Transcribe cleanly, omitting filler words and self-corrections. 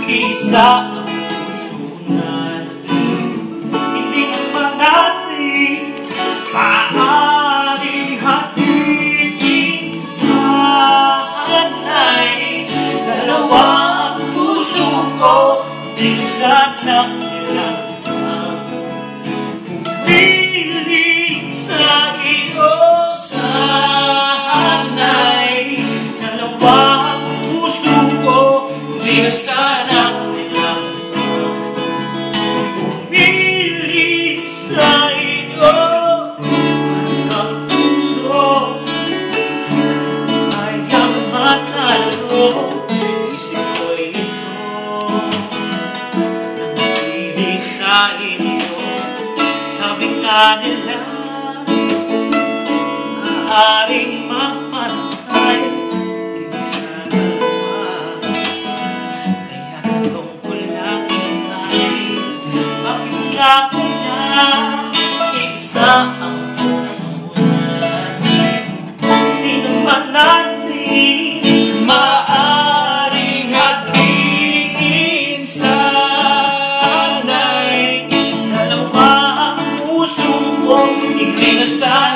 Isa ang susunod. Hindi naman natin maaaring hatiin. Sana'y dalawa ang puso ko. Minsan lang nila pumili sa iyo. Sana'y dalawa ang puso ko. Hindi na sana isip ko'y lito nangibig sa inyo. Sabi nga nila maaaring mamatay ibig sa dalawa. Kaya katong ko lang inay, bakit nga kaya isa ang puso natin? Hindi naman natin maaaring hatiin. Sana'y dalawa ang puso ko. Hindi na sana